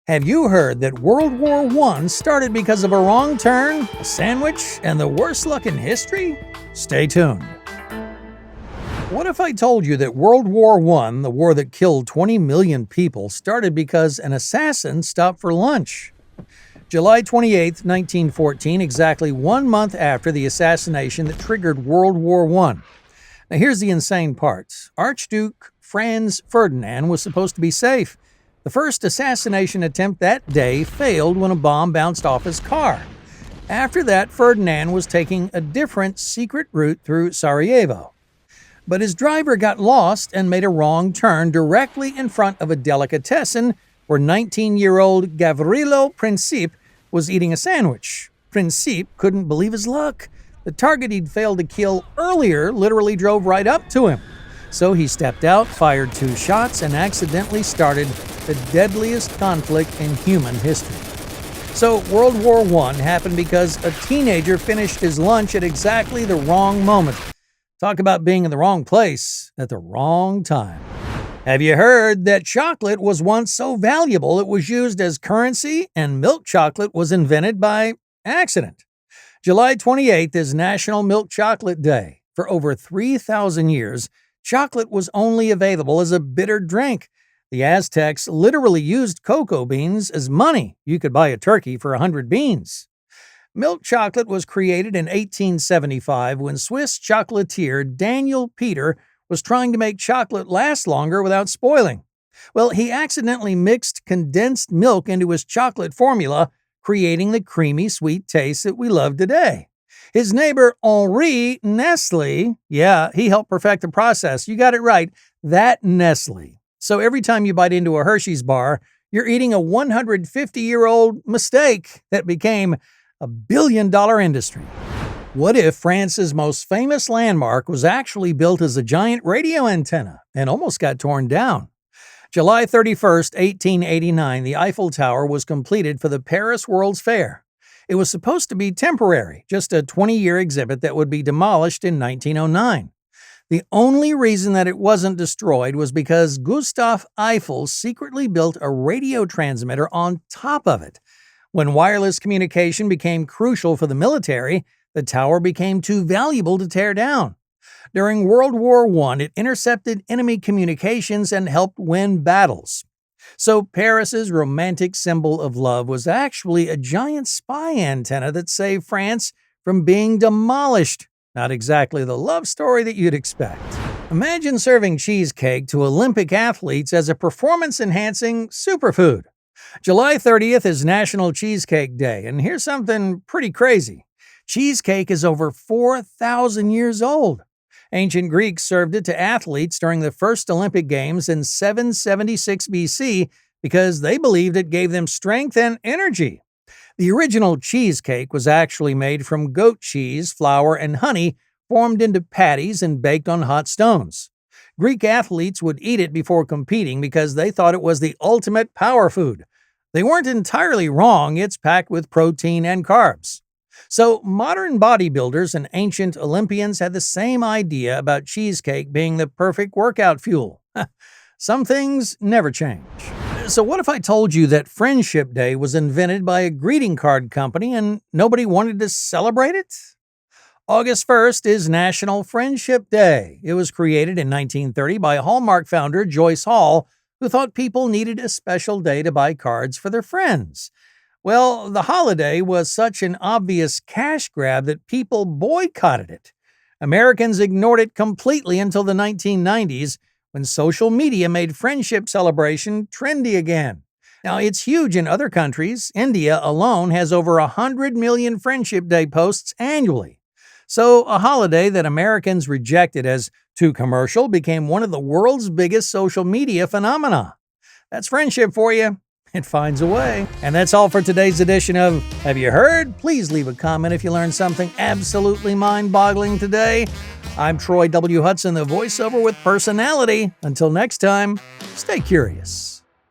Have you heard that World War I started because of a wrong turn, a sandwich, and the worst luck in history? Stay tuned. What if I told you that World War I, the war that killed 20 million people, started because an assassin stopped for lunch? July 28, 1914, exactly 1 month after the assassination that triggered World War I. Now here's the insane part. Archduke Franz Ferdinand was supposed to be safe. The first assassination attempt that day failed when a bomb bounced off his car. After that, Ferdinand was taking a different secret route through Sarajevo. But his driver got lost and made a wrong turn directly in front of a delicatessen where 19-year-old Gavrilo Princip was eating a sandwich. Princip couldn't believe his luck. The target he'd failed to kill earlier literally drove right up to him. So he stepped out, fired 2 shots, and accidentally started the deadliest conflict in human history. So World War I happened because a teenager finished his lunch at exactly the wrong moment. Talk about being in the wrong place at the wrong time. Have you heard that chocolate was once so valuable it was used as currency and milk chocolate was invented by accident? July 28th is National Milk Chocolate Day. For over 3,000 years, chocolate was only available as a bitter drink. The Aztecs literally used cocoa beans as money. You could buy a turkey for 100 beans. Milk chocolate was created in 1875 when Swiss chocolatier Daniel Peter was trying to make chocolate last longer without spoiling. Well, he accidentally mixed condensed milk into his chocolate formula, creating the creamy sweet taste that we love today. His neighbor Henri Nestle, he helped perfect the process. You got it right, that Nestle. So every time you bite into a Hershey's bar, you're eating a 150-year-old mistake that became a billion-dollar industry. What if France's most famous landmark was actually built as a giant radio antenna and almost got torn down? July 31st, 1889, the Eiffel Tower was completed for the Paris World's Fair. It was supposed to be temporary, just a 20-year exhibit that would be demolished in 1909. The only reason that it wasn't destroyed was because Gustave Eiffel secretly built a radio transmitter on top of it. When wireless communication became crucial for the military, the tower became too valuable to tear down. During World War I, it intercepted enemy communications and helped win battles. So Paris's romantic symbol of love was actually a giant spy antenna that saved France from being demolished. Not exactly the love story that you'd expect. Imagine serving cheesecake to Olympic athletes as a performance-enhancing superfood. July 30th is National Cheesecake Day, and here's something pretty crazy. Cheesecake is over 4,000 years old. Ancient Greeks served it to athletes during the first Olympic Games in 776 BC because they believed it gave them strength and energy. The original cheesecake was actually made from goat cheese, flour, and honey formed into patties and baked on hot stones. Greek athletes would eat it before competing because they thought it was the ultimate power food. They weren't entirely wrong. It's packed with protein and carbs. So modern bodybuilders and ancient Olympians had the same idea about cheesecake being the perfect workout fuel. Some things never change. So what if I told you that Friendship Day was invented by a greeting card company and nobody wanted to celebrate it? August 1st is National Friendship Day. It was created in 1930 by Hallmark founder Joyce Hall, who thought people needed a special day to buy cards for their friends. Well, the holiday was such an obvious cash grab that people boycotted it. Americans ignored it completely until the 1990s, when social media made friendship celebration trendy again. Now, it's huge in other countries. India alone has over 100 million Friendship Day posts annually. So, a holiday that Americans rejected as too commercial became one of the world's biggest social media phenomena. That's friendship for you. It finds a way. And that's all for today's edition of Have You Heard? Please leave a comment if you learned something absolutely mind-boggling today. I'm Troy W. Hudson, the voiceover with personality. Until next time, stay curious.